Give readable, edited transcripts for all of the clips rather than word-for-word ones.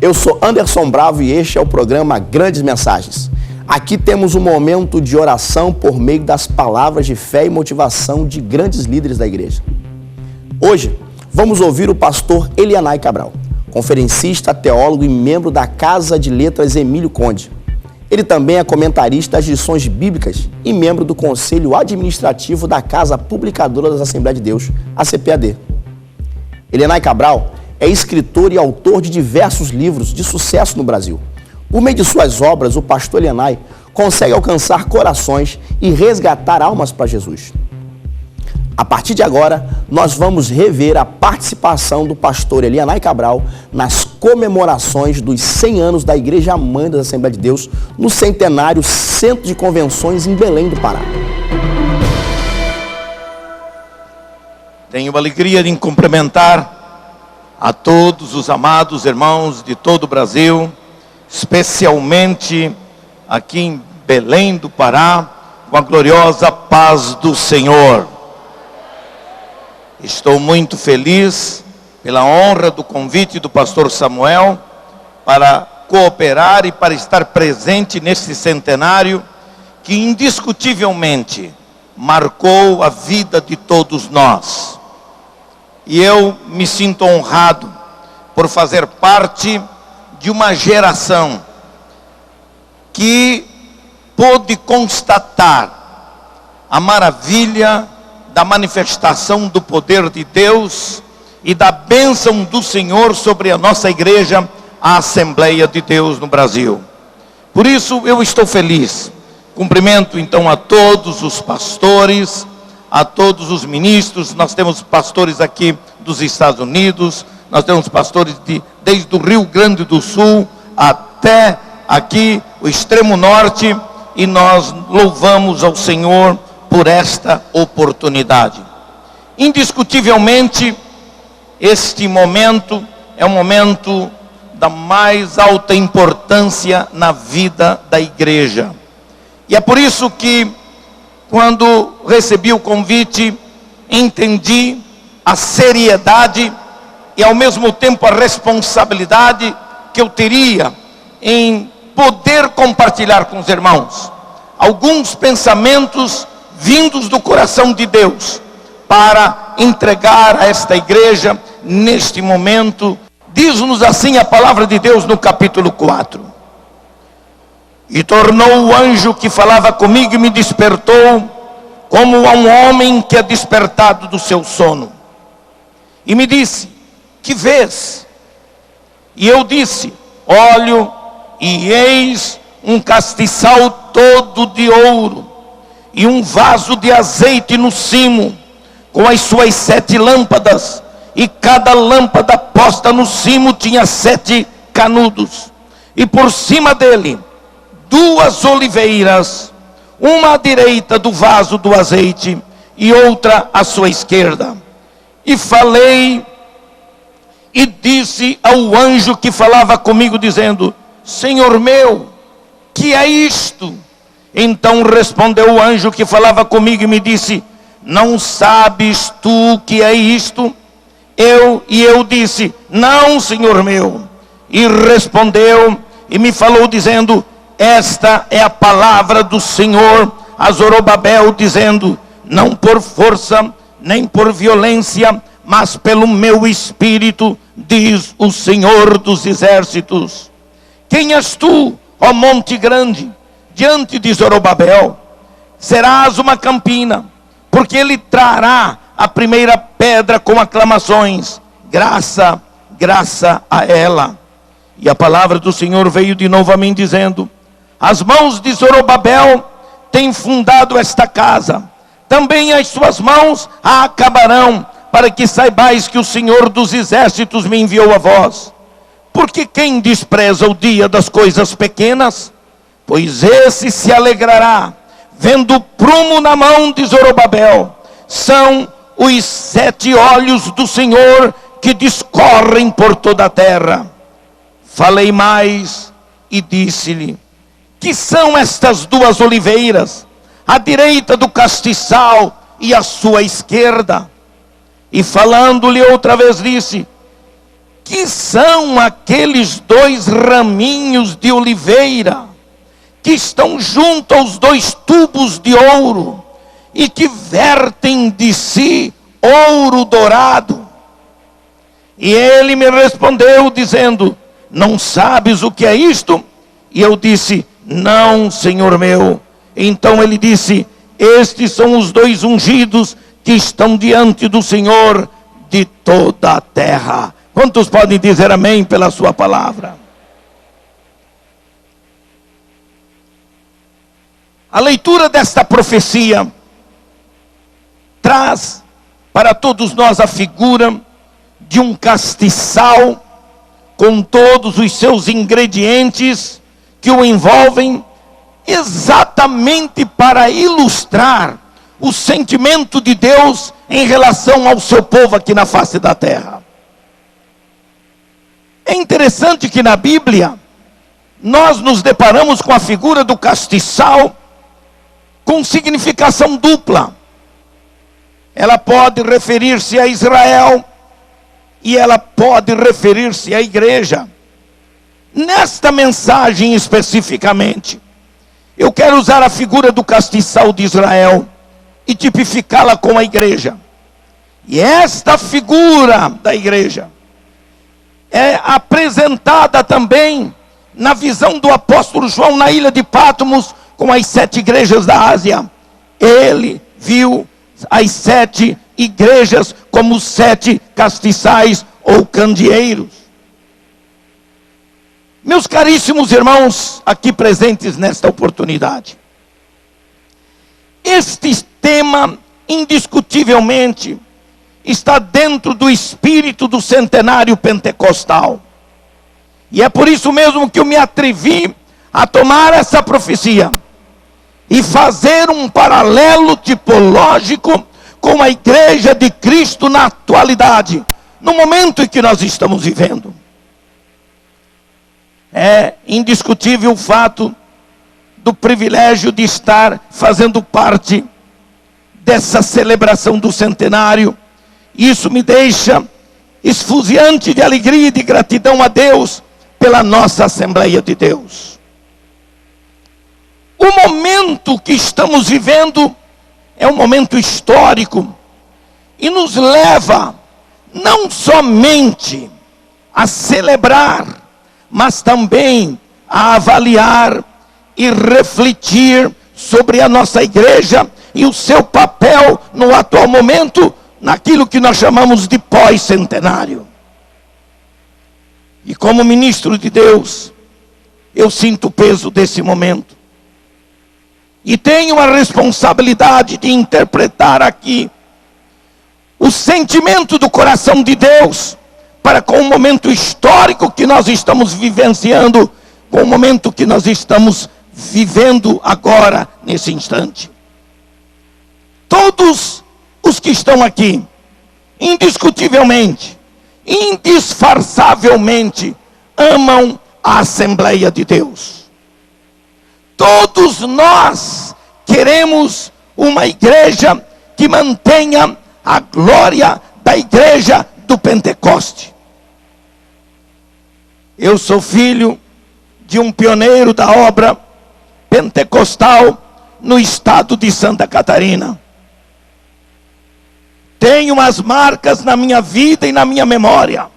Eu sou Anderson Bravo e este é o programa Grandes Mensagens. Aqui temos um momento de oração por meio das palavras de fé e motivação de grandes líderes da igreja. Hoje, vamos ouvir o pastor Elianai Cabral, conferencista, teólogo e membro da Casa de Letras Emílio Conde. Ele também é comentarista das lições bíblicas e membro do Conselho Administrativo da Casa Publicadora das Assembleias de Deus, a CPAD. Elianai Cabral é escritor e autor de diversos livros de sucesso no Brasil. Por meio de suas obras, o pastor Elianai consegue alcançar corações e resgatar almas para Jesus. A partir de agora, nós vamos rever a participação do pastor Elianai Cabral nas comemorações dos 100 anos da Igreja Mãe da Assembleia de Deus no centenário Centro de Convenções em Belém do Pará. Tenho a alegria de cumprimentar a todos os amados irmãos de todo o Brasil, especialmente aqui em Belém do Pará, com a gloriosa paz do Senhor. Estou muito feliz pela honra do convite do pastor Samuel para cooperar e para estar presente neste centenário que indiscutivelmente marcou a vida de todos nós. E eu me sinto honrado por fazer parte de uma geração que pôde constatar a maravilha da manifestação do poder de Deus e da bênção do Senhor sobre a nossa igreja, a Assembleia de Deus no Brasil. Por isso eu estou feliz. Cumprimento então a todos os pastores, a todos os ministros. Nós temos pastores aqui dos Estados Unidos, nós temos pastores desde o Rio Grande do Sul até aqui o extremo norte, e nós louvamos ao Senhor por esta oportunidade. Indiscutivelmente, este momento é um momento da mais alta importância na vida da igreja. E é por isso que, quando recebi o convite, entendi a seriedade e ao mesmo tempo a responsabilidade que eu teria em poder compartilhar com os irmãos alguns pensamentos vindos do coração de Deus para entregar a esta igreja neste momento. Diz-nos assim a palavra de Deus no capítulo 4. E tornou o anjo que falava comigo e me despertou como a um homem que é despertado do seu sono. E me disse: que vês? E eu disse: olho, e eis um castiçal todo de ouro, e um vaso de azeite no cimo, com as suas 7 lâmpadas, e cada lâmpada posta no cimo tinha 7 canudos, e por cima dele 2 oliveiras, uma à direita do vaso do azeite, e outra à sua esquerda. E falei, e disse ao anjo que falava comigo, dizendo: Senhor meu, que é isto? Então respondeu o anjo que falava comigo e me disse: não sabes tu o que é isto? Eu disse: não, Senhor meu. E respondeu e me falou dizendo: esta é a palavra do Senhor a Zorobabel, dizendo: não por força, nem por violência, mas pelo meu espírito, diz o Senhor dos exércitos. Quem és tu, ó monte grande? Diante de Zorobabel serás uma campina, porque ele trará a primeira pedra com aclamações. Graça, graça a ela. E a palavra do Senhor veio de novo a mim dizendo: as mãos de Zorobabel têm fundado esta casa, também as suas mãos a acabarão, para que saibais que o Senhor dos exércitos me enviou a vós. Porque quem despreza o dia das coisas pequenas, pois esse se alegrará, vendo o prumo na mão de Zorobabel. São os 7 olhos do Senhor que discorrem por toda a terra. Falei mais e disse-lhe: que são estas 2 oliveiras, à direita do castiçal e à sua esquerda? E falando-lhe outra vez disse: que são aqueles 2 raminhos de oliveira que estão junto aos 2 tubos de ouro e que vertem de si ouro dourado? E ele me respondeu dizendo: não sabes o que é isto? E eu disse: não, Senhor meu. Então ele disse: estes são os 2 ungidos que estão diante do Senhor de toda a terra. Quantos podem dizer amém pela sua palavra? A leitura desta profecia traz para todos nós a figura de um castiçal com todos os seus ingredientes que o envolvem, exatamente para ilustrar o sentimento de Deus em relação ao seu povo aqui na face da terra. É interessante que na Bíblia nós nos deparamos com a figura do castiçal com significação dupla. Ela pode referir-se a Israel e ela pode referir-se à igreja. Nesta mensagem especificamente, eu quero usar a figura do castiçal de Israel e tipificá-la com a igreja. E esta figura da igreja é apresentada também na visão do apóstolo João na ilha de Patmos com as 7 igrejas da Ásia. Ele viu as 7 igrejas como 7 castiçais ou candeeiros. Meus caríssimos irmãos aqui presentes nesta oportunidade, este tema indiscutivelmente está dentro do espírito do centenário pentecostal. E é por isso mesmo que eu me atrevi a tomar essa profecia e fazer um paralelo tipológico com a igreja de Cristo na atualidade, no momento em que nós estamos vivendo. É indiscutível o fato do privilégio de estar fazendo parte dessa celebração do centenário. Isso me deixa esfuziante de alegria e de gratidão a Deus pela nossa Assembleia de Deus. O momento que estamos vivendo é um momento histórico e nos leva não somente a celebrar, mas também a avaliar e refletir sobre a nossa igreja e o seu papel no atual momento, naquilo que nós chamamos de pós-centenário. E como ministro de Deus, eu sinto o peso desse momento. E tenho a responsabilidade de interpretar aqui o sentimento do coração de Deus para com o momento histórico que nós estamos vivenciando, com o momento que nós estamos vivendo agora, nesse instante. Todos os que estão aqui, indiscutivelmente, indisfarçavelmente, amam a Assembleia de Deus. Todos nós queremos uma igreja que mantenha a glória da igreja do Pentecoste. Eu sou filho de um pioneiro da obra pentecostal no estado de Santa Catarina. Tenho as marcas na minha vida e na minha memória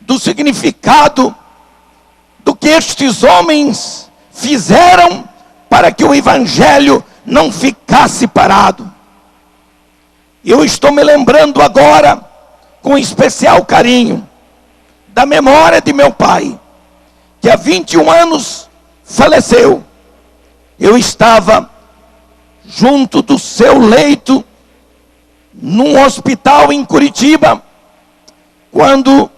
do significado do que estes homens fizeram para que o evangelho não ficasse parado. Eu estou me lembrando agora, com especial carinho, da memória de meu pai, que há 21 anos faleceu. Eu estava junto do seu leito, num hospital em Curitiba, quando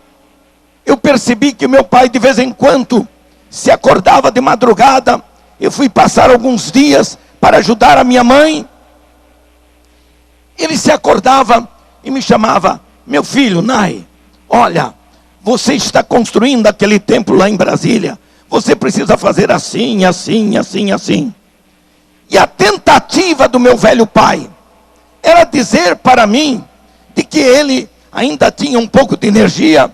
eu percebi que meu pai de vez em quando se acordava de madrugada. Eu fui passar alguns dias para ajudar a minha mãe. Ele se acordava e me chamava: meu filho, Nai, olha, você está construindo aquele templo lá em Brasília, você precisa fazer assim, assim, assim, assim. E a tentativa do meu velho pai era dizer para mim de que ele ainda tinha um pouco de energia,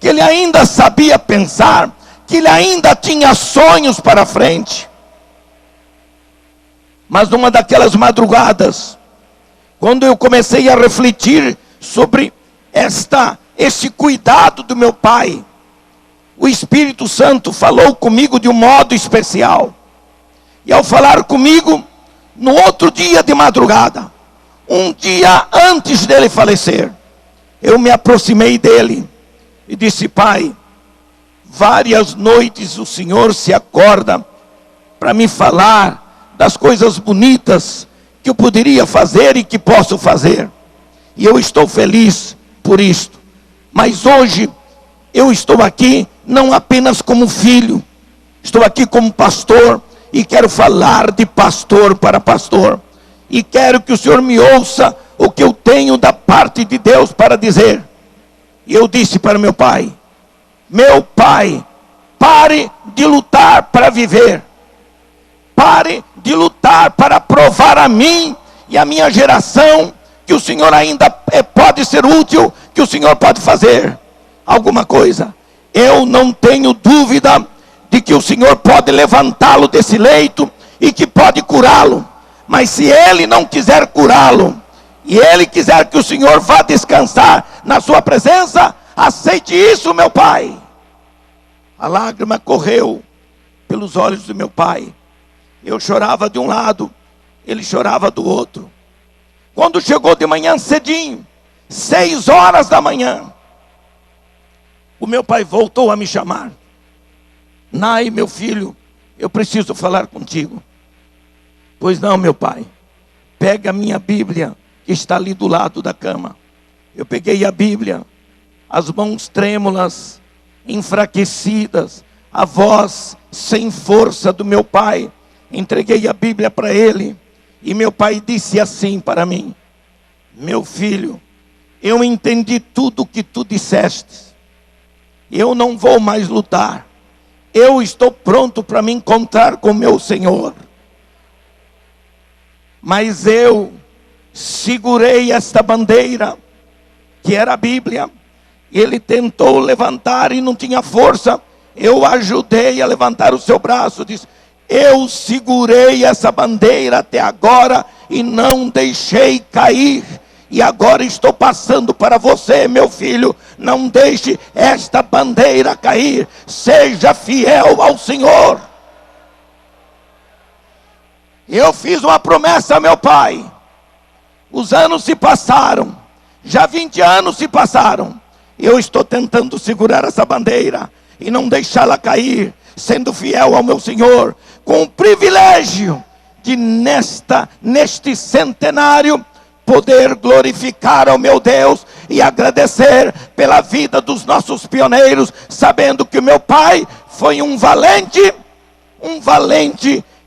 que ele ainda sabia pensar, que ele ainda tinha sonhos para frente. Mas numa daquelas madrugadas, quando eu comecei a refletir sobre esse cuidado do meu pai, o Espírito Santo falou comigo de um modo especial. E ao falar comigo, no outro dia de madrugada, um dia antes dele falecer, eu me aproximei dele e disse: pai, várias noites o Senhor se acorda para me falar das coisas bonitas que eu poderia fazer e que posso fazer. E eu estou feliz por isto. Mas hoje eu estou aqui não apenas como filho, estou aqui como pastor e quero falar de pastor para pastor. E quero que o Senhor me ouça o que eu tenho da parte de Deus para dizer. E eu disse para meu pai: meu pai, pare de lutar para viver. Pare de lutar para provar a mim e a minha geração que o Senhor ainda pode ser útil, que o Senhor pode fazer alguma coisa. Eu não tenho dúvida de que o Senhor pode levantá-lo desse leito e que pode curá-lo. Mas se ele não quiser curá-lo, e ele quiser que o Senhor vá descansar na sua presença, aceite isso, meu pai. A lágrima correu pelos olhos do meu pai. Eu chorava de um lado, ele chorava do outro. Quando chegou de manhã cedinho, 6 horas da manhã, o meu pai voltou a me chamar. Nai, meu filho, eu preciso falar contigo. Pois não, meu pai. Pega a minha Bíblia, que está ali do lado da cama. Eu peguei a Bíblia, as mãos trêmulas, enfraquecidas, a voz sem força do meu pai. Entreguei a Bíblia para ele. E meu pai disse assim para mim: meu filho, eu entendi tudo o que tu disseste. Eu não vou mais lutar. Eu estou pronto para me encontrar com meu Senhor. Mas eu segurei esta bandeira, que era a Bíblia. Ele tentou levantar e não tinha força. Eu ajudei a levantar o seu braço. Disse: eu segurei essa bandeira até agora e não deixei cair. E agora estou passando para você, meu filho. Não deixe esta bandeira cair. Seja fiel ao Senhor. Eu fiz uma promessa a meu pai. Os anos se passaram. Já 20 anos se passaram. Eu estou tentando segurar essa bandeira e não deixá-la cair, sendo fiel ao meu Senhor, com o privilégio de neste centenário poder glorificar ao meu Deus e agradecer pela vida dos nossos pioneiros, sabendo que o meu pai foi um valente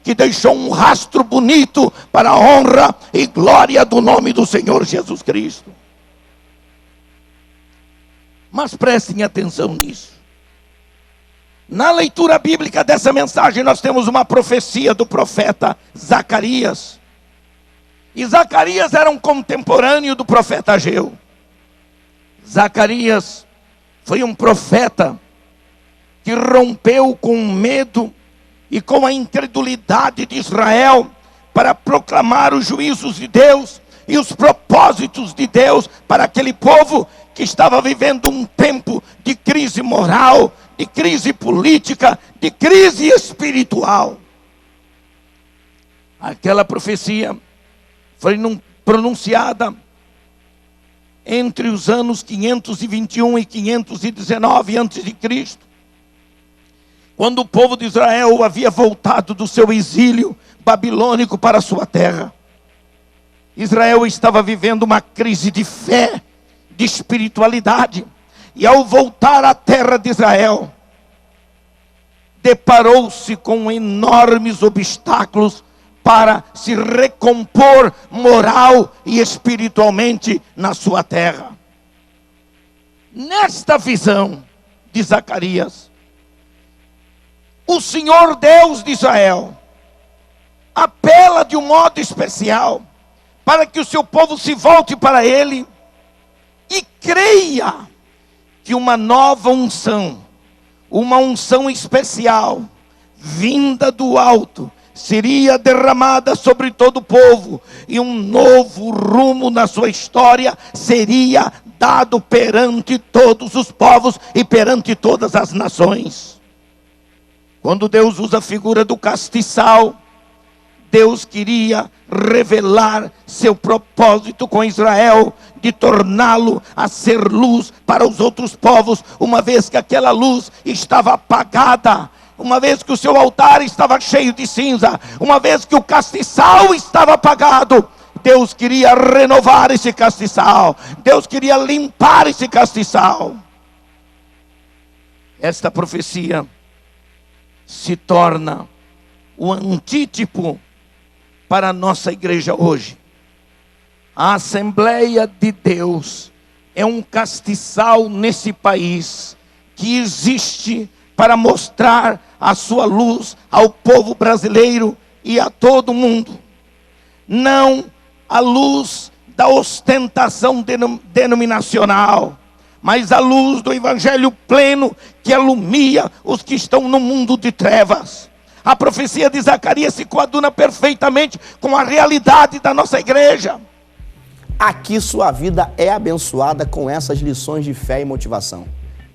que deixou um rastro bonito para a honra e glória do nome do Senhor Jesus Cristo. Mas prestem atenção nisso. Na leitura bíblica dessa mensagem nós temos uma profecia do profeta Zacarias. E Zacarias era um contemporâneo do profeta Ageu. Zacarias foi um profeta que rompeu com o medo e com a incredulidade de Israel para proclamar os juízos de Deus e os propósitos de Deus para aquele povo que estava vivendo um tempo de crise moral, de crise política, de crise espiritual. Aquela profecia foi pronunciada entre os anos 521 e 519 a.C., quando o povo de Israel havia voltado do seu exílio babilônico para a sua terra. Israel estava vivendo uma crise de fé, de espiritualidade, e ao voltar à terra de Israel, deparou-se com enormes obstáculos para se recompor moral e espiritualmente na sua terra. Nesta visão de Zacarias, o Senhor Deus de Israel apela de um modo especial para que o seu povo se volte para Ele e creia que uma nova unção, uma unção especial, vinda do alto, seria derramada sobre todo o povo, e um novo rumo na sua história seria dado perante todos os povos e perante todas as nações. Quando Deus usa a figura do castiçal, Deus queria revelar seu propósito com Israel, de torná-lo a ser luz para os outros povos, uma vez que aquela luz estava apagada, uma vez que o seu altar estava cheio de cinza, uma vez que o castiçal estava apagado. Deus queria renovar esse castiçal, Deus queria limpar esse castiçal. Esta profecia se torna o antítipo para a nossa igreja hoje. A Assembleia de Deus é um castiçal nesse país que existe para mostrar a sua luz ao povo brasileiro e a todo mundo. Não a luz da ostentação denominacional, mas a luz do evangelho pleno que alumia os que estão no mundo de trevas. A profecia de Zacarias se coaduna perfeitamente com a realidade da nossa igreja. Aqui sua vida é abençoada com essas lições de fé e motivação.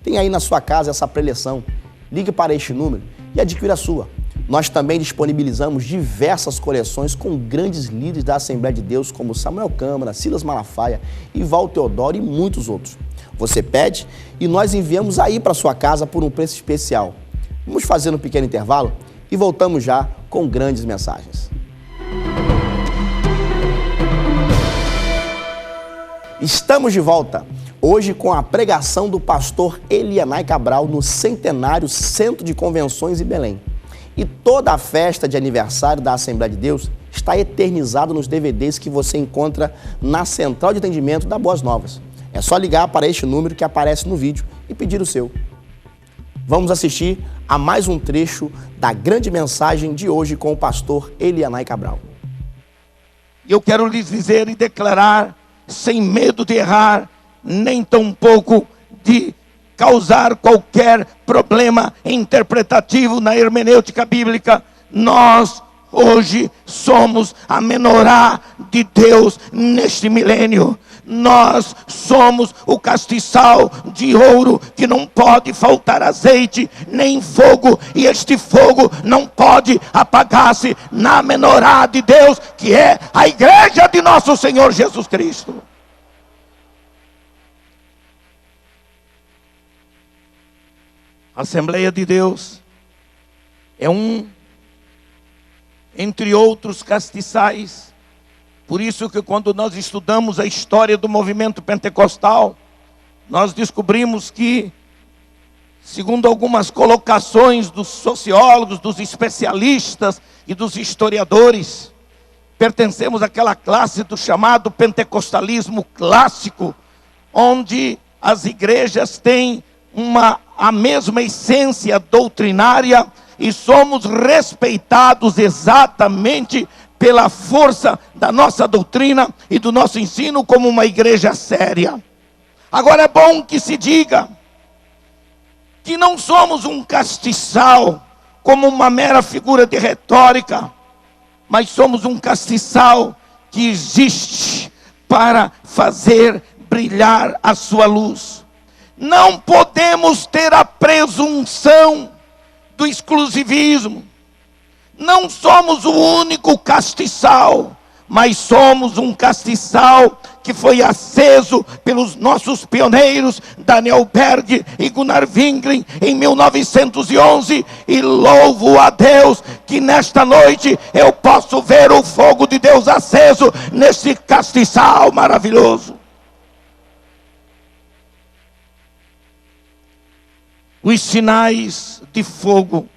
Tem aí na sua casa essa preleção. Ligue para este número e adquira a sua. Nós também disponibilizamos diversas coleções com grandes líderes da Assembleia de Deus, como Samuel Câmara, Silas Malafaia, Ival Teodoro e muitos outros. Você pede e nós enviamos aí para sua casa por um preço especial. Vamos fazer um pequeno intervalo e voltamos já com grandes mensagens. Estamos de volta, hoje com a pregação do pastor Elianai Cabral no Centenário Centro de Convenções em Belém. E toda a festa de aniversário da Assembleia de Deus está eternizada nos DVDs que você encontra na Central de Atendimento da Boas Novas. É só ligar para este número que aparece no vídeo e pedir o seu. Vamos assistir a mais um trecho da grande mensagem de hoje com o pastor Elianai Cabral. Eu quero lhes dizer e declarar, sem medo de errar, nem tampouco de causar qualquer problema interpretativo na hermenêutica bíblica, nós hoje somos a menorá de Deus neste milênio. Nós somos o castiçal de ouro que não pode faltar azeite nem fogo, e este fogo não pode apagar-se na menorá de Deus, que é a igreja de nosso Senhor Jesus Cristo. A Assembleia de Deus é entre outros castiçais. Por isso que quando nós estudamos a história do movimento pentecostal, nós descobrimos que, segundo algumas colocações dos sociólogos, dos especialistas e dos historiadores, pertencemos àquela classe do chamado pentecostalismo clássico, onde as igrejas têm a mesma essência doutrinária e somos respeitados exatamente pela força da nossa doutrina e do nosso ensino como uma igreja séria. Agora é bom que se diga que não somos um castiçal como uma mera figura de retórica, mas somos um castiçal que existe para fazer brilhar a sua luz. Não podemos ter a presunção do exclusivismo. Não somos o único castiçal, mas somos um castiçal que foi aceso pelos nossos pioneiros Daniel Berg e Gunnar Wingren em 1911, e louvo a Deus que nesta noite eu posso ver o fogo de Deus aceso nesse castiçal maravilhoso. Os sinais de fogo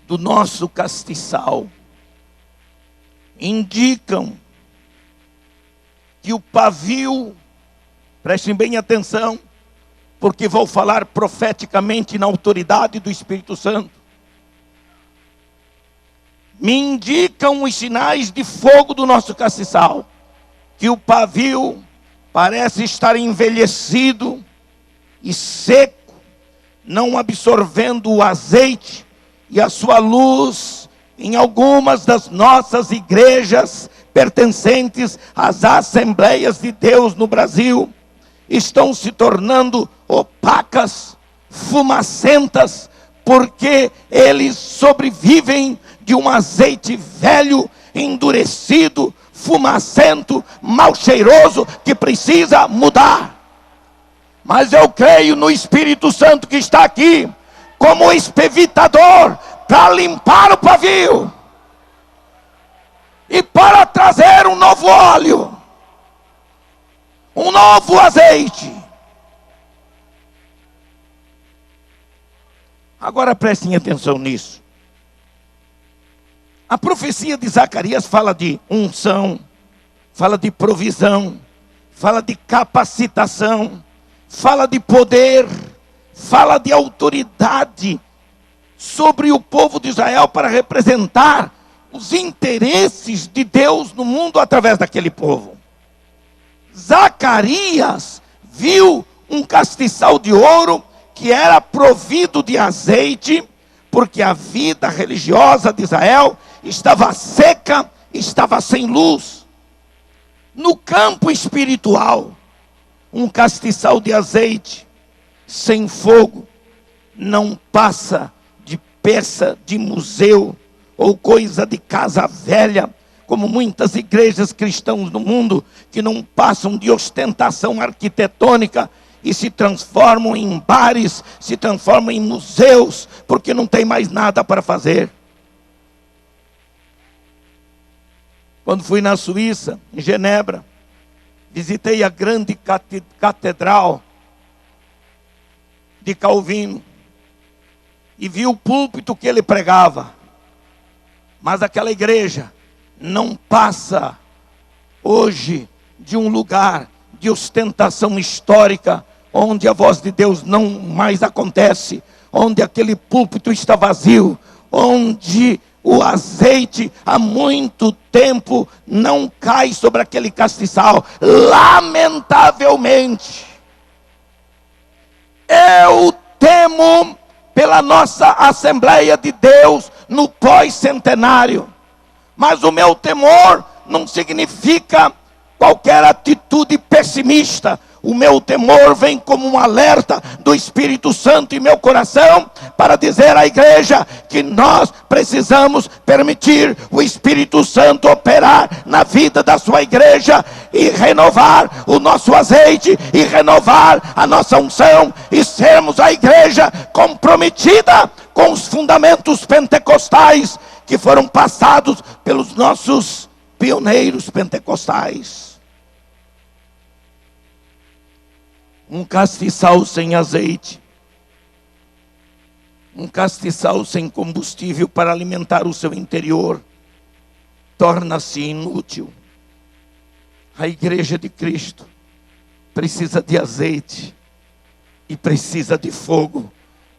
do nosso castiçal indicam que o pavio, prestem bem atenção, porque vou falar profeticamente na autoridade do Espírito Santo, me indicam os sinais de fogo do nosso castiçal, que o pavio parece estar envelhecido e seco, não absorvendo o azeite e a sua luz. Em algumas das nossas igrejas pertencentes às Assembleias de Deus no Brasil, estão se tornando opacas, fumacentas, porque eles sobrevivem de um azeite velho, endurecido, fumacento, mal cheiroso, que precisa mudar. Mas eu creio no Espírito Santo que está aqui, como espevitador, para limpar o pavio, e para trazer um novo óleo, um novo azeite. Agora prestem atenção nisso. A profecia de Zacarias fala de unção, fala de provisão, fala de capacitação, fala de poder, fala de autoridade sobre o povo de Israel para representar os interesses de Deus no mundo através daquele povo. Zacarias viu um castiçal de ouro que era provido de azeite, porque a vida religiosa de Israel estava seca, estava sem luz. No campo espiritual, um castiçal de azeite sem fogo não passa de peça de museu ou coisa de casa velha, como muitas igrejas cristãs no mundo que não passam de ostentação arquitetônica e se transformam em bares, se transformam em museus, porque não tem mais nada para fazer. Quando fui na Suíça, em Genebra, visitei a grande catedral de Calvino e vi o púlpito que ele pregava. Mas aquela igreja não passa hoje de um lugar de ostentação histórica, onde a voz de Deus não mais acontece, onde aquele púlpito está vazio, onde o azeite há muito tempo não cai sobre aquele castiçal. Lamentavelmente, eu temo pela nossa Assembleia de Deus no pós-centenário, mas o meu temor não significa qualquer atitude pessimista. O meu temor vem como um alerta do Espírito Santo em meu coração, para dizer à igreja que nós precisamos permitir o Espírito Santo operar na vida da sua igreja, e renovar o nosso azeite, e renovar a nossa unção, e sermos a igreja comprometida com os fundamentos pentecostais que foram passados pelos nossos pioneiros pentecostais. Um castiçal sem azeite, um castiçal sem combustível para alimentar o seu interior, torna-se inútil. A igreja de Cristo precisa de azeite e precisa de fogo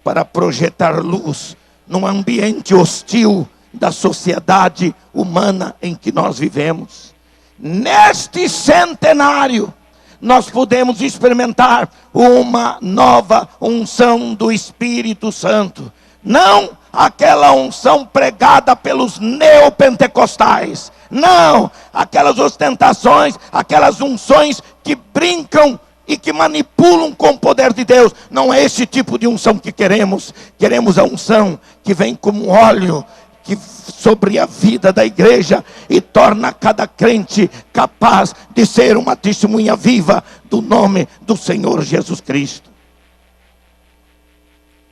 para projetar luz num ambiente hostil da sociedade humana em que nós vivemos. Neste centenário, nós podemos experimentar uma nova unção do Espírito Santo. Não aquela unção pregada pelos neopentecostais. Não aquelas ostentações, aquelas unções que brincam e que manipulam com o poder de Deus. Não é esse tipo de unção que queremos. Queremos a unção que vem como óleo, que sobre a vida da igreja e torna cada crente capaz de ser uma testemunha viva do nome do Senhor Jesus Cristo.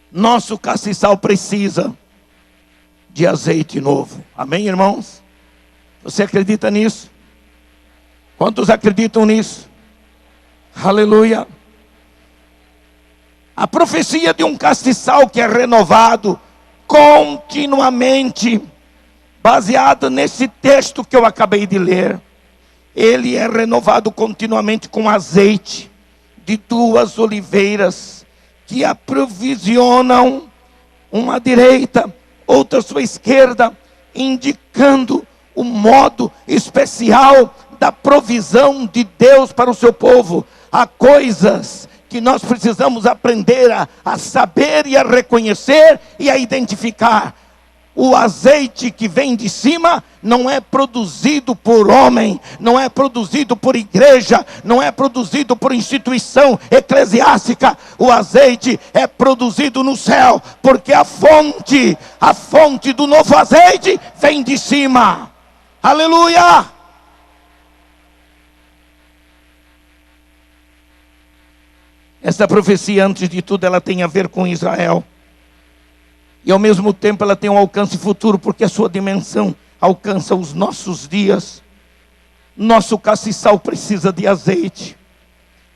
Nosso castiçal precisa de azeite novo. Amém, irmãos? Você acredita nisso? Quantos acreditam nisso? Aleluia. A profecia de um castiçal que é renovado continuamente, baseado nesse texto que eu acabei de ler. Ele é renovado continuamente com azeite de 2 oliveiras que aprovisionam uma à direita, outra à sua esquerda, indicando o modo especial da provisão de Deus para o seu povo. Há coisas que nós precisamos aprender a saber e a reconhecer e a identificar. O azeite que vem de cima não é produzido por homem, não é produzido por igreja, não é produzido por instituição eclesiástica. O azeite é produzido no céu, porque a fonte do novo azeite vem de cima. Aleluia! Essa profecia, antes de tudo, ela tem a ver com Israel. E ao mesmo tempo ela tem um alcance futuro, porque a sua dimensão alcança os nossos dias. Nosso castiçal precisa de azeite.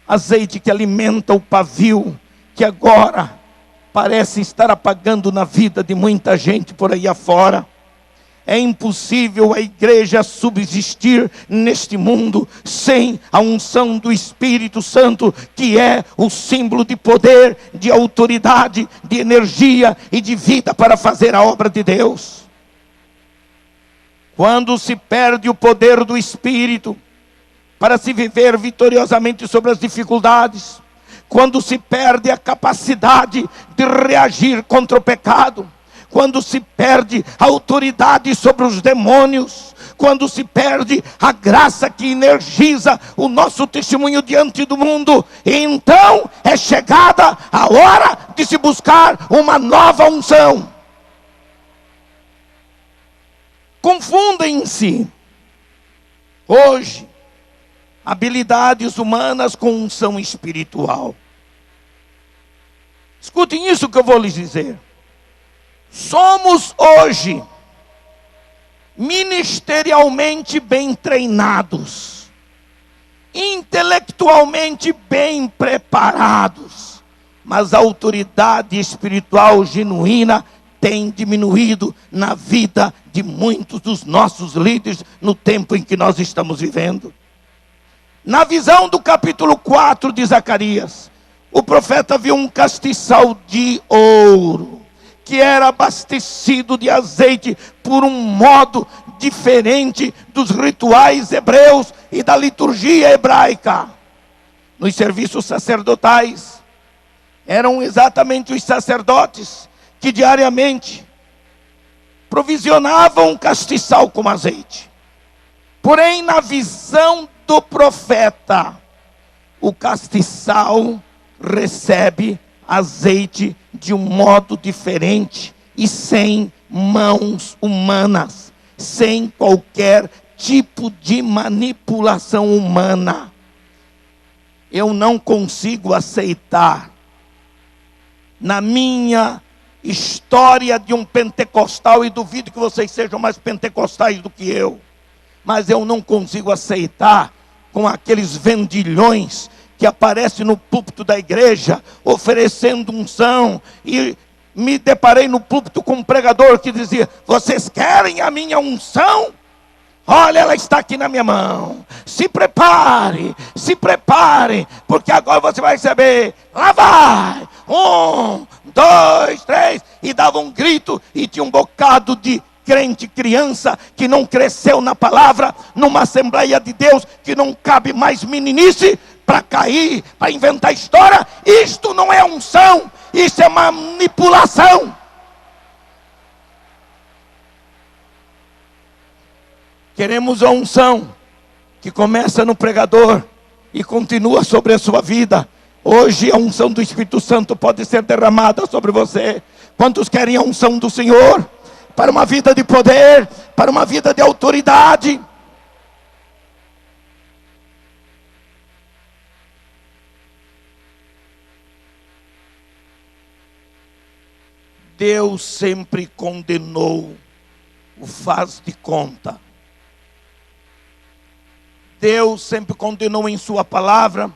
Azeite que alimenta o pavio, que agora parece estar apagando na vida de muita gente por aí afora. É impossível a igreja subsistir neste mundo sem a unção do Espírito Santo, que é o símbolo de poder, de autoridade, de energia e de vida para fazer a obra de Deus. Quando se perde o poder do Espírito para se viver vitoriosamente sobre as dificuldades, quando se perde a capacidade de reagir contra o pecado, quando se perde a autoridade sobre os demônios, quando se perde a graça que energiza o nosso testemunho diante do mundo, então é chegada a hora de se buscar uma nova unção. Confundem-se hoje habilidades humanas com unção espiritual. Escutem isso que eu vou lhes dizer. Somos hoje ministerialmente bem treinados, intelectualmente bem preparados, mas a autoridade espiritual genuína tem diminuído na vida de muitos dos nossos líderes no tempo em que nós estamos vivendo. Na visão do capítulo 4 de Zacarias, o profeta viu um castiçal de ouro, que era abastecido de azeite por um modo diferente dos rituais hebreus e da liturgia hebraica. Nos serviços sacerdotais, eram exatamente os sacerdotes que diariamente provisionavam um castiçal com azeite. Porém, na visão do profeta, o castiçal recebe azeite de um modo diferente e sem mãos humanas, sem qualquer tipo de manipulação humana. Eu não consigo aceitar, na minha história de um pentecostal, e duvido que vocês sejam mais pentecostais do que eu, mas eu não consigo aceitar com aqueles vendilhões que aparece no púlpito da igreja, oferecendo unção, e me deparei no púlpito com um pregador que dizia: vocês querem a minha unção? Olha, ela está aqui na minha mão. Se prepare, porque agora você vai receber. Lá vai, 1, 2, 3, e dava um grito, e tinha um bocado de crente, criança, que não cresceu na palavra, numa Assembleia de Deus, que não cabe mais meninice, para cair, para inventar história. Isto não é unção, isso é manipulação. Queremos a unção que começa no pregador e continua sobre a sua vida. Hoje a unção do Espírito Santo pode ser derramada sobre você. Quantos querem a unção do Senhor para uma vida de poder, para uma vida de autoridade? Deus sempre condenou o faz de conta. Deus sempre condenou em sua palavra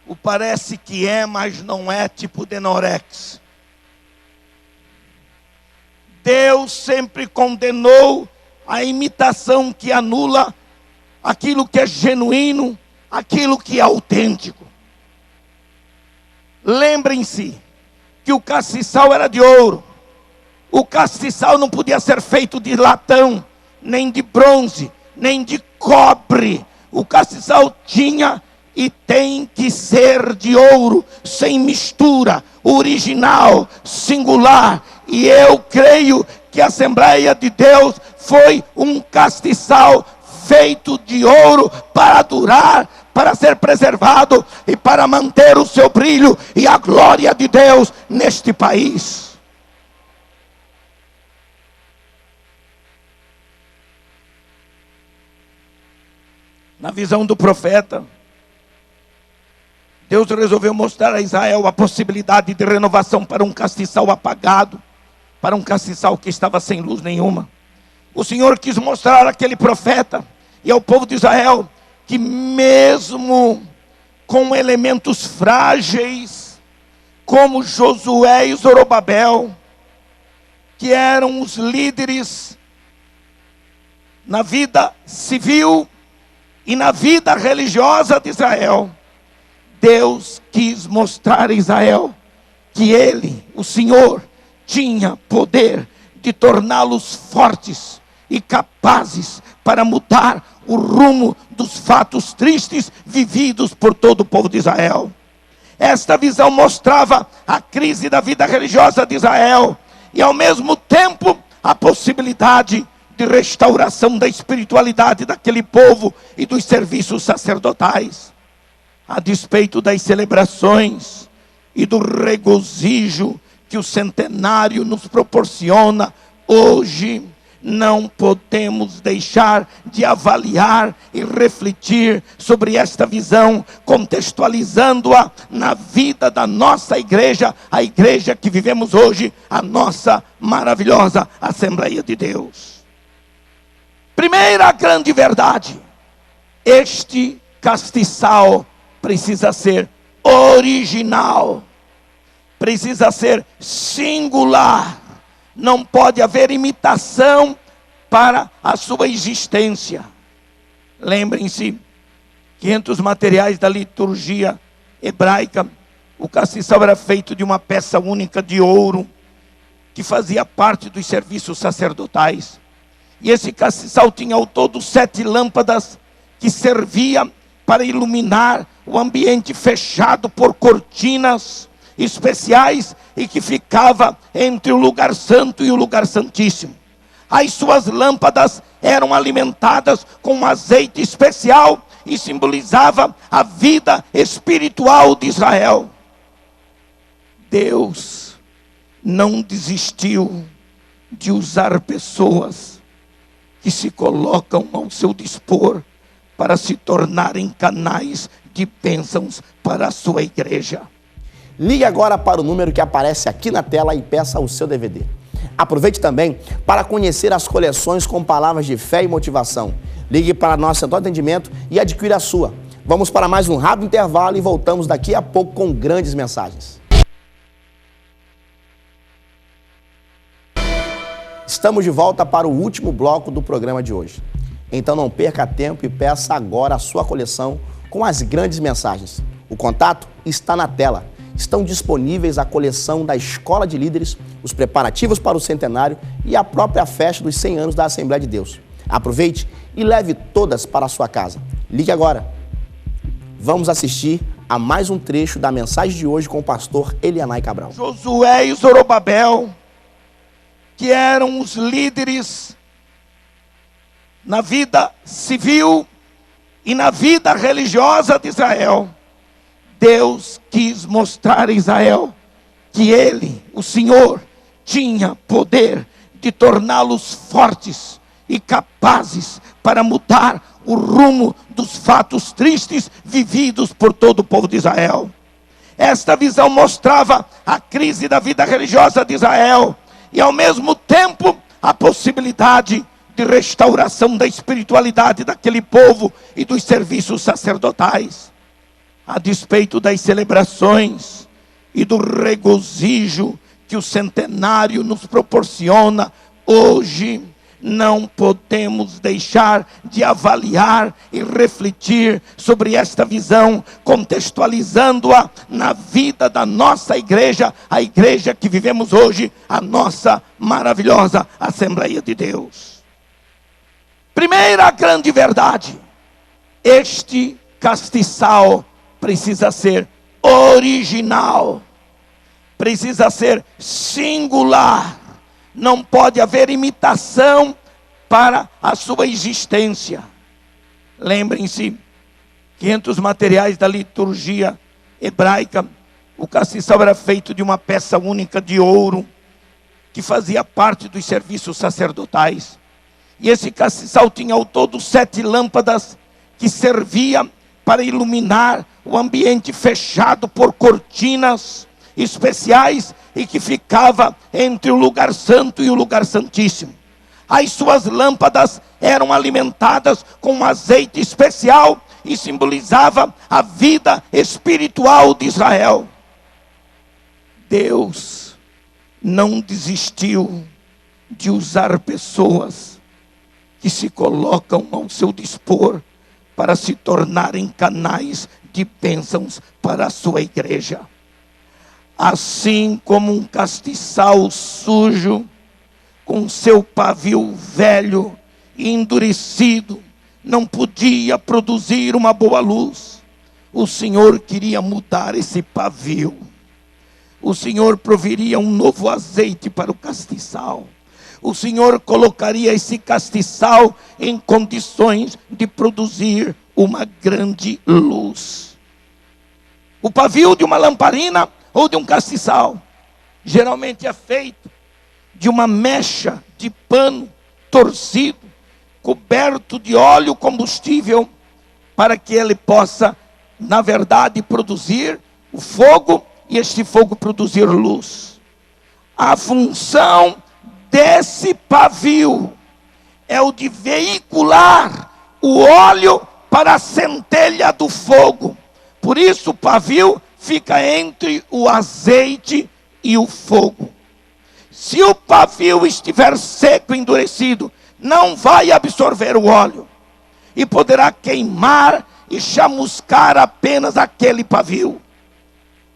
o parece que é, mas não é, tipo Denorex. Deus sempre condenou a imitação que anula aquilo que é genuíno, aquilo que é autêntico. Lembrem-se que o castiçal era de ouro. O castiçal não podia ser feito de latão, nem de bronze, nem de cobre. o castiçal tinha e tem que ser de ouro, sem mistura, original, singular. E eu creio que a Assembleia de Deus foi um castiçal feito de ouro para durar, para ser preservado e para manter o seu brilho e a glória de Deus neste país. Na visão do profeta, Deus resolveu mostrar a Israel a possibilidade de renovação para um castiçal apagado, para um castiçal que estava sem luz nenhuma. O Senhor quis mostrar àquele profeta e ao povo de Israel que mesmo com elementos frágeis, como Josué e Zorobabel, que eram os líderes na vida civil e na vida religiosa de Israel, Deus quis mostrar a Israel que Ele, o Senhor, tinha poder de torná-los fortes e capazes para mudar o rumo dos fatos tristes vividos por todo o povo de Israel. Esta visão mostrava a crise da vida religiosa de Israel e ao mesmo tempo a possibilidade de restauração da espiritualidade daquele povo e dos serviços sacerdotais. A despeito das celebrações e do regozijo que o centenário nos proporciona, hoje não podemos deixar de avaliar e refletir sobre esta visão, contextualizando-a na vida da nossa igreja, a igreja que vivemos hoje, a nossa maravilhosa Assembleia de Deus. Primeira grande verdade: este castiçal precisa ser original, precisa ser singular, não pode haver imitação para a sua existência. Lembrem-se que entre os materiais da liturgia hebraica, o castiçal era feito de uma peça única de ouro, que fazia parte dos serviços sacerdotais. E esse castiçal tinha ao todo 7 lâmpadas que servia para iluminar o ambiente fechado por cortinas especiais e que ficava entre o lugar santo e o lugar santíssimo. As suas lâmpadas eram alimentadas com um azeite especial e simbolizava a vida espiritual de Israel. Deus não desistiu de usar pessoas que se colocam ao seu dispor para se tornarem canais de bênçãos para a sua igreja. Ligue agora para o número que aparece aqui na tela e peça o seu DVD. Aproveite também para conhecer as coleções com palavras de fé e motivação. Ligue para nosso centro de atendimento e adquira a sua. Vamos para mais um rápido intervalo e voltamos daqui a pouco com grandes mensagens. Estamos de volta para o último bloco do programa de hoje. Então não perca tempo e peça agora a sua coleção com as grandes mensagens. O contato está na tela. Estão disponíveis a coleção da Escola de Líderes, os preparativos para o centenário e a própria festa dos 100 anos da Assembleia de Deus. Aproveite e leve todas para a sua casa. Ligue agora. Vamos assistir a mais um trecho da mensagem de hoje com o pastor Elianai Cabral. Josué e Zorobabel, que eram os líderes na vida civil e na vida religiosa de Israel, Deus quis mostrar a Israel que Ele, o Senhor, tinha poder de torná-los fortes e capazes para mudar o rumo dos fatos tristes vividos por todo o povo de Israel. Esta visão mostrava a crise da vida religiosa de Israel e ao mesmo tempo a possibilidade de restauração da espiritualidade daquele povo e dos serviços sacerdotais. A despeito das celebrações e do regozijo que o centenário nos proporciona, hoje não podemos deixar de avaliar e refletir sobre esta visão, contextualizando-a na vida da nossa igreja, a igreja que vivemos hoje, a nossa maravilhosa Assembleia de Deus. Primeira grande verdade: este castiçal precisa ser original, precisa ser singular, não pode haver imitação para a sua existência. Lembrem-se que entre os materiais da liturgia hebraica, o castiçal era feito de uma peça única de ouro, que fazia parte dos serviços sacerdotais. E esse castiçal tinha ao todo 7 lâmpadas, que servia para iluminar o ambiente fechado por cortinas especiais, e que ficava entre o lugar santo e o lugar santíssimo. As suas lâmpadas eram alimentadas com um azeite especial, e simbolizava a vida espiritual de Israel. Deus não desistiu de usar pessoas que se colocam ao seu dispor para se tornarem canais de bênçãos para a sua igreja. Assim como um castiçal sujo, com seu pavio velho e endurecido, não podia produzir uma boa luz, o Senhor queria mudar esse pavio. O Senhor proveria um novo azeite para o castiçal. O Senhor colocaria esse castiçal em condições de produzir uma grande luz. O pavio de uma lamparina ou de um castiçal geralmente é feito de uma mecha de pano torcido, coberto de óleo combustível, para que ele possa, na verdade, produzir o fogo, e este fogo produzir luz. A função desse pavio é o de veicular o óleo para a centelha do fogo. Por isso o pavio fica entre o azeite e o fogo. Se o pavio estiver seco e endurecido, não vai absorver o óleo, e poderá queimar e chamuscar apenas aquele pavio.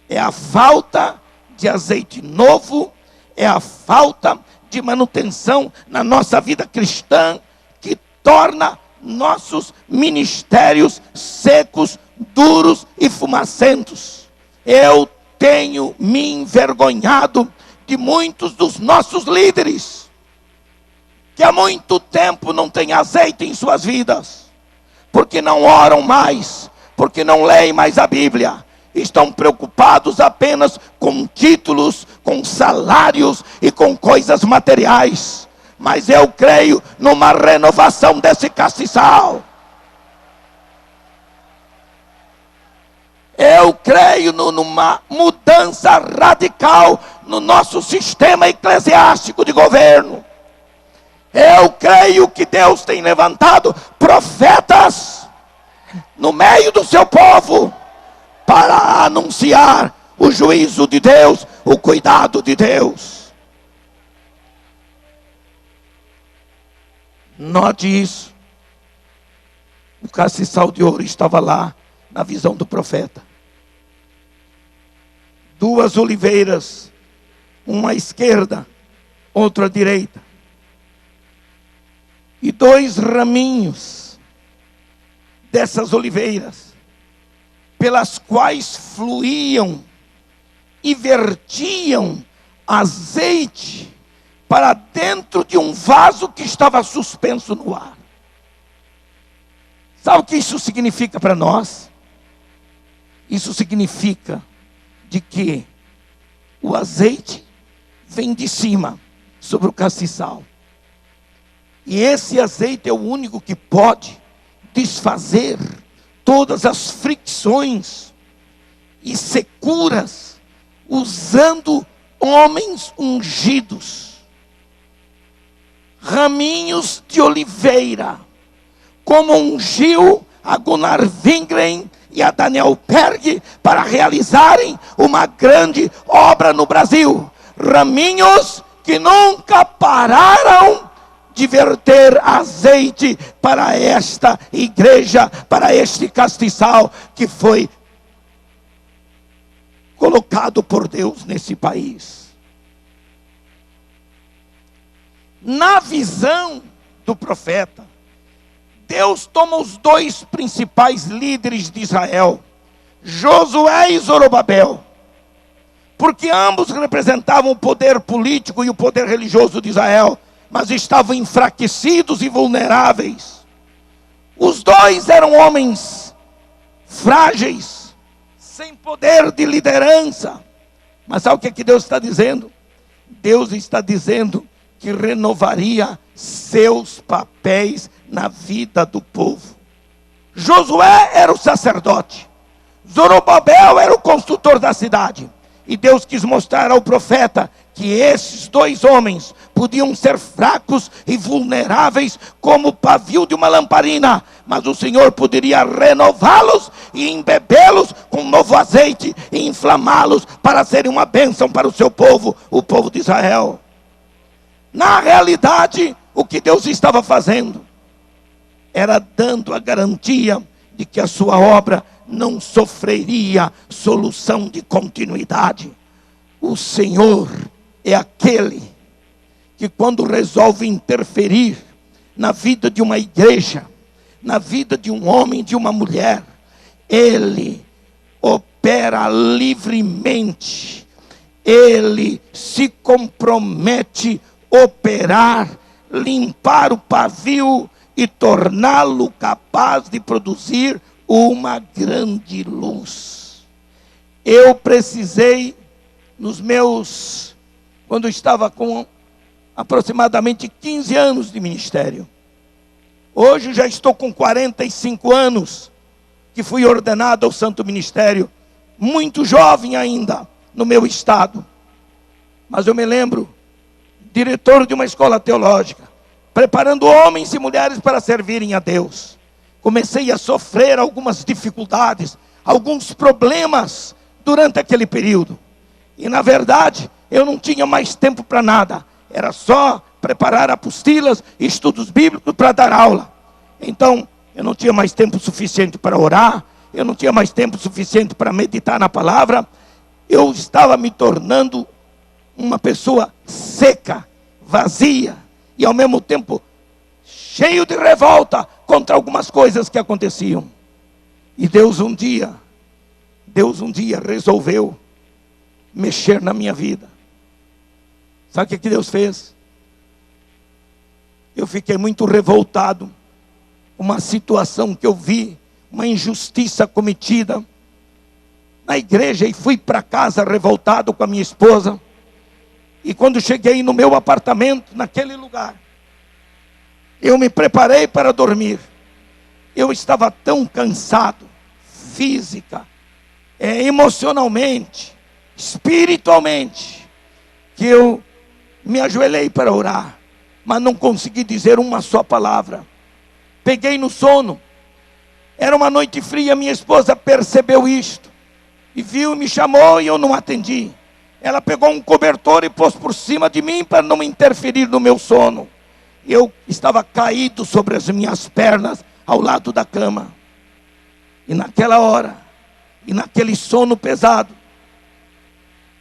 É a falta de azeite novo, é a falta de manutenção na nossa vida cristã, que torna nossos ministérios secos, duros e fumacentos. Eu tenho me envergonhado de muitos dos nossos líderes, que há muito tempo não têm azeite em suas vidas, porque não oram mais, porque não leem mais a Bíblia. Estão preocupados apenas com títulos, com salários e com coisas materiais. Mas eu creio numa renovação desse castiçal. Eu creio numa mudança radical no nosso sistema eclesiástico de governo. Eu creio que Deus tem levantado profetas no meio do seu povo, para anunciar o juízo de Deus, o cuidado de Deus. Note isso. O castiçal de ouro estava lá na visão do profeta. 2 oliveiras, uma à esquerda, outra à direita. E 2 raminhos dessas oliveiras, pelas quais fluíam e vertiam azeite para dentro de um vaso que estava suspenso no ar. Sabe o que isso significa para nós? Isso significa de que o azeite vem de cima sobre o castiçal. E esse azeite é o único que pode desfazer todas as fricções e securas, usando homens ungidos, raminhos de oliveira, como ungiu a Gunnar Wingren e a Daniel Berg para realizarem uma grande obra no Brasil. Raminhos que nunca pararam de verter azeite para esta igreja, para este castiçal que foi colocado por Deus nesse país. Na visão do profeta, Deus toma os dois principais líderes de Israel, Josué e Zorobabel, porque ambos representavam o poder político e o poder religioso de Israel, mas estavam enfraquecidos e vulneráveis. Os dois eram homens frágeis, sem poder de liderança. Mas sabe o que Deus está dizendo? Deus está dizendo que renovaria seus papéis na vida do povo. Josué era o sacerdote, Zorobabel era o construtor da cidade. E Deus quis mostrar ao profeta que esses dois homens podiam ser fracos e vulneráveis como o pavio de uma lamparina, mas o Senhor poderia renová-los e embebê-los com novo azeite e inflamá-los para serem uma bênção para o seu povo, o povo de Israel. Na realidade, o que Deus estava fazendo era dando a garantia de que a sua obra não sofreria solução de continuidade. O Senhor é aquele que, quando resolve interferir na vida de uma igreja, na vida de um homem, de uma mulher, Ele opera livremente, Ele se compromete a operar, limpar o pavio e torná-lo capaz de produzir uma grande luz. Eu precisei, quando eu estava com aproximadamente 15 anos de ministério. Hoje já estou com 45 anos, que fui ordenado ao santo ministério, muito jovem ainda, no meu estado. Mas eu me lembro, diretor de uma escola teológica, preparando homens e mulheres para servirem a Deus. Comecei a sofrer algumas dificuldades, alguns problemas durante aquele período. E na verdade, eu não tinha mais tempo para nada. Era só preparar apostilas e estudos bíblicos para dar aula. Então, eu não tinha mais tempo suficiente para orar. Eu não tinha mais tempo suficiente para meditar na palavra. Eu estava me tornando uma pessoa seca, vazia e ao mesmo tempo cheio de revolta contra algumas coisas que aconteciam. E Deus um dia resolveu mexer na minha vida. Sabe o que Deus fez? Eu fiquei muito revoltado com uma situação que eu vi, uma injustiça cometida na igreja, e fui para casa revoltado com a minha esposa. E quando cheguei no meu apartamento, naquele lugar, eu me preparei para dormir. Eu estava tão cansado, física, emocionalmente, espiritualmente, que eu me ajoelhei para orar, mas não consegui dizer uma só palavra. Peguei no sono. Era uma noite fria, minha esposa percebeu isto, e viu, me chamou e eu não atendi. Ela pegou um cobertor e pôs por cima de mim para não interferir no meu sono. Eu estava caído sobre as minhas pernas ao lado da cama. E naquela hora, e naquele sono pesado,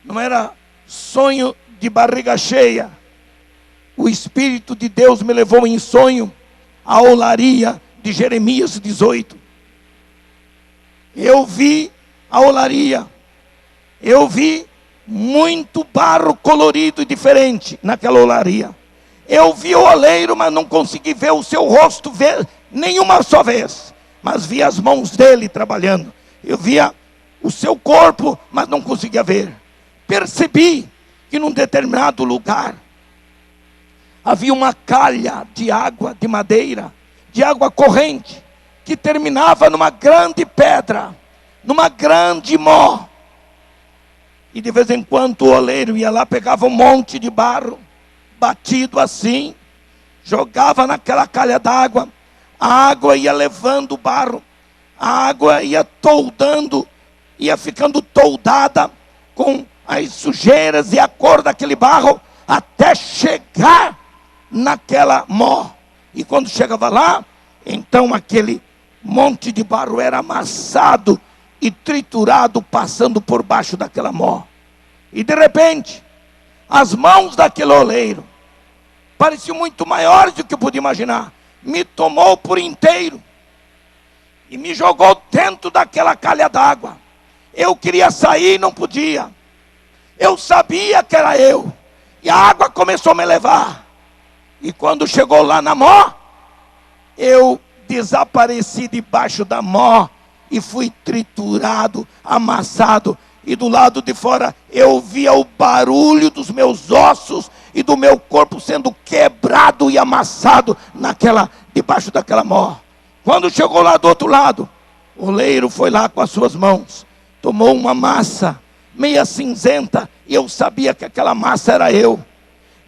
não era sonho de barriga cheia, o Espírito de Deus me levou em sonho à olaria de Jeremias 18. Eu vi a olaria, eu vi muito barro colorido e diferente naquela olaria. Eu vi o oleiro, mas não consegui ver o seu rosto nenhuma só vez. Mas vi as mãos dele trabalhando. Eu via o seu corpo, mas não conseguia ver. Percebi que num determinado lugar havia uma calha de água, de madeira, de água corrente, que terminava numa grande pedra, numa grande mó. E de vez em quando o oleiro ia lá, pegava um monte de barro, batido assim, jogava naquela calha d'água, a água ia levando o barro, a água ia toldando, ia ficando toldada com as sujeiras e a cor daquele barro, até chegar naquela mó. E quando chegava lá, então aquele monte de barro era amassado e triturado, passando por baixo daquela mó. E de repente, as mãos daquele oleiro pareciam muito maiores do que eu podia imaginar. me tomou por inteiro e me jogou dentro daquela calha d'água. Eu queria sair e não podia. Eu sabia que era eu. E a água começou a me levar. E quando chegou lá na mó, eu desapareci debaixo da mó e fui triturado, amassado. E do lado de fora eu via o barulho dos meus ossos e do meu corpo sendo quebrado e amassado debaixo daquela mó. Quando chegou lá do outro lado, o oleiro foi lá com as suas mãos, tomou uma massa meia cinzenta, e eu sabia que aquela massa era eu.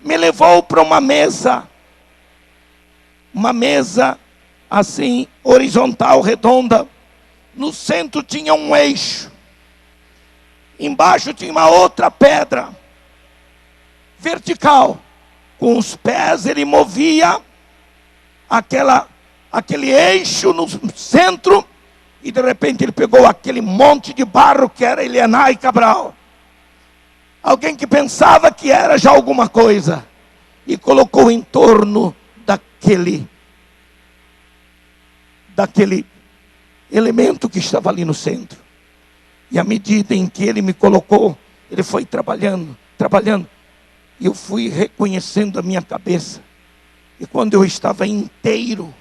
Me levou para uma mesa assim, horizontal, redonda. No centro tinha um eixo. Embaixo tinha uma outra pedra vertical. Com os pés ele movia aquele eixo no centro. E de repente ele pegou aquele monte de barro que era Elianai Cabral. Alguém que pensava que era já alguma coisa. E colocou em torno daquele elemento que estava ali no centro. E à medida em que ele me colocou, ele foi trabalhando. E eu fui reconhecendo a minha cabeça. E quando eu estava inteiro,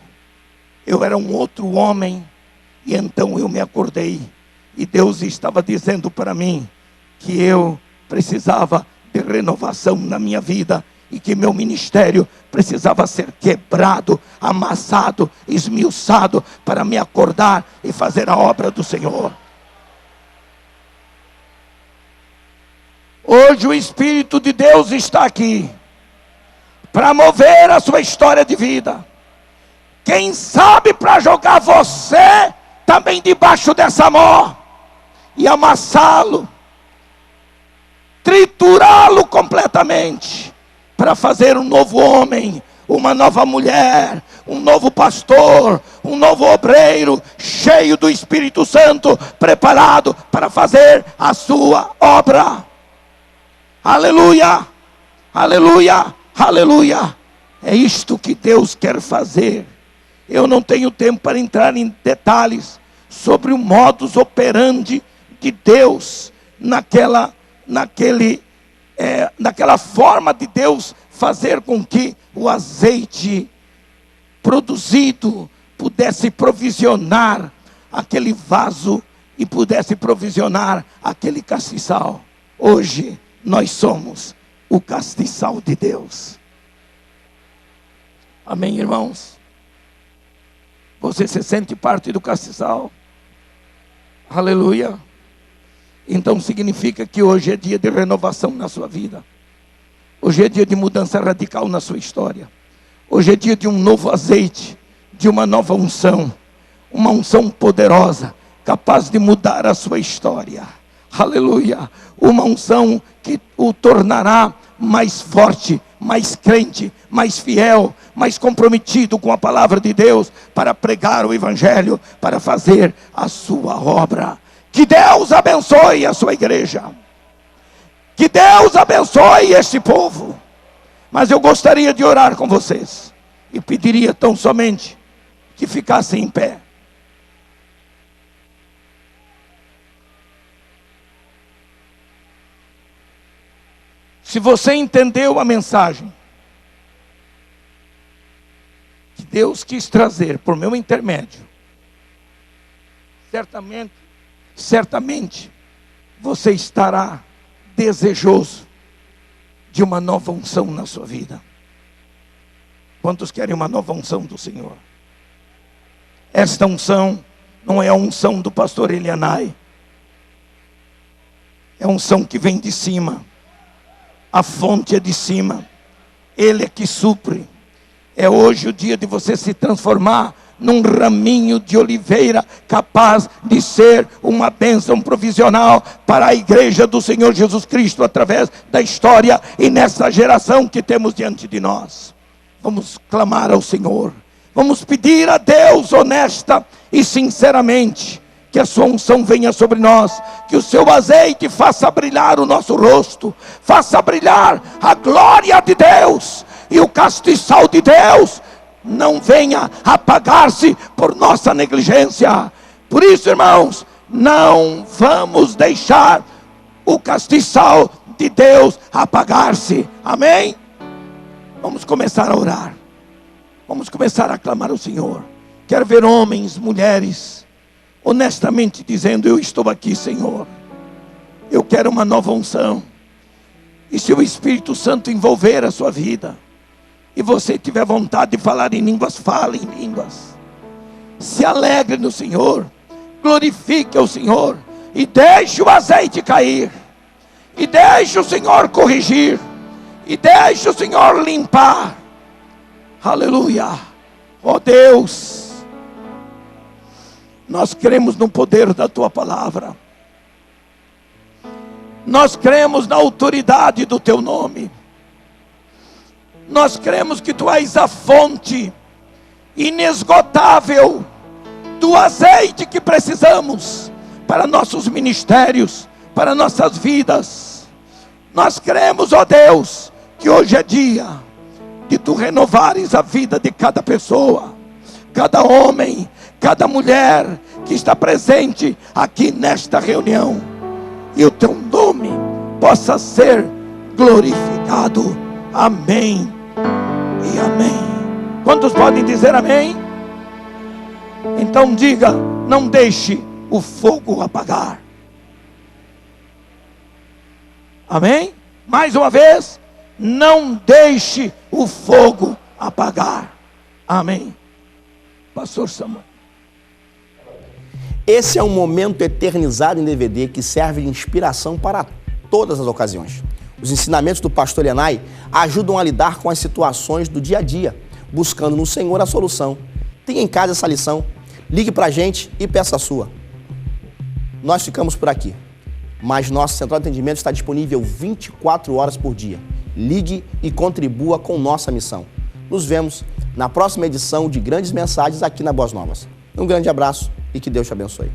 eu era um outro homem. E então eu me acordei. E Deus estava dizendo para mim que eu precisava de renovação na minha vida. E que meu ministério precisava ser quebrado, amassado, esmiuçado, para me acordar e fazer a obra do Senhor. Hoje o Espírito de Deus está aqui para mover a sua história de vida. Quem sabe para jogar você também debaixo dessa mó e amassá-lo, triturá-lo completamente, para fazer um novo homem, uma nova mulher, um novo pastor, um novo obreiro, cheio do Espírito Santo, preparado para fazer a sua obra. Aleluia, aleluia, aleluia. É isto que Deus quer fazer. Eu não tenho tempo para entrar em detalhes sobre o modus operandi de Deus, naquela forma de Deus fazer com que o azeite produzido pudesse provisionar aquele vaso e pudesse provisionar aquele castiçal. Hoje nós somos o castiçal de Deus. Amém, irmãos? Você se sente parte do castiçal? Aleluia. Então significa que hoje é dia de renovação na sua vida. Hoje é dia de mudança radical na sua história. Hoje é dia de um novo azeite, de uma nova unção. Uma unção poderosa, capaz de mudar a sua história. Aleluia. Uma unção que o tornará mais forte, mais crente, mais fiel, mais comprometido com a palavra de Deus, para pregar o Evangelho, para fazer a sua obra. Que Deus abençoe a sua igreja. Que Deus abençoe este povo. Mas eu gostaria de orar com vocês. E pediria tão somente que ficassem em pé. Se você entendeu a mensagem que Deus quis trazer por meu intermédio, certamente você estará desejoso de uma nova unção na sua vida. Quantos querem uma nova unção do Senhor? Esta unção não é a unção do pastor Elianai. É a unção que vem de cima. A fonte é de cima. Ele é que supre. É hoje o dia de você se transformar num raminho de oliveira, capaz de ser uma bênção provisional para a igreja do Senhor Jesus Cristo, através da história e nessa geração que temos diante de nós. Vamos clamar ao Senhor. Vamos pedir a Deus honesta e sinceramente que a sua unção venha sobre nós, que o seu azeite faça brilhar o nosso rosto, faça brilhar a glória de Deus, e o castiçal de Deus não venha apagar-se por nossa negligência. Por isso, irmãos, não vamos deixar o castiçal de Deus apagar-se. Amém? Vamos começar a orar. Vamos começar a clamar ao Senhor. Quero ver homens, mulheres, honestamente dizendo: eu estou aqui, Senhor. Eu quero uma nova unção. E se o Espírito Santo envolver a sua vida, e você tiver vontade de falar em línguas, fale em línguas. Se alegre no Senhor. Glorifique ao Senhor. E deixe o azeite cair. E deixe o Senhor corrigir. E deixe o Senhor limpar. Aleluia. Ó Deus, nós cremos no poder da Tua palavra. Nós cremos na autoridade do Teu nome. Nós cremos que Tu és a fonte inesgotável do azeite que precisamos para nossos ministérios, para nossas vidas. Nós cremos, ó Deus, que hoje é dia de Tu renovares a vida de cada pessoa, cada homem, cada mulher que está presente aqui nesta reunião, e o Teu nome possa ser glorificado. Amém e amém. Quantos podem dizer amém? Então diga: não deixe o fogo apagar. Amém? Mais uma vez: não deixe o fogo apagar. Amém. Pastor Samuel. Esse é um momento eternizado em DVD que serve de inspiração para todas as ocasiões. Os ensinamentos do pastor Yanai ajudam a lidar com as situações do dia a dia, buscando no Senhor a solução. Tenha em casa essa lição, ligue para a gente e peça a sua. Nós ficamos por aqui, mas nosso central de atendimento está disponível 24 horas por dia. Ligue e contribua com nossa missão. Nos vemos na próxima edição de Grandes Mensagens aqui na Boas Novas. Um grande abraço e que Deus te abençoe.